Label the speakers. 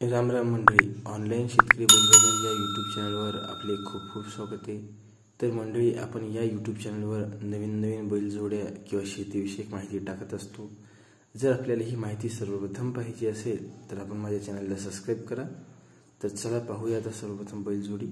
Speaker 1: राम राम मंडळी, ऑनलाईन शेतकरी बैलगाडी या यूट्यूब चॅनलवर आपले खूप खूप स्वागत आहे। तर मंडळी, आपण या यूट्यूब चॅनलवर नवीन बैलजोड्या किंवा शेतीविषयक माहिती टाकत असतो। जर आपल्याला ही माहिती सर्वप्रथम पाहिजे असेल तर आपण माझ्या चॅनलला सबस्क्राइब करा। तर चला पाहूया आता सर्वप्रथम बैलजोडी।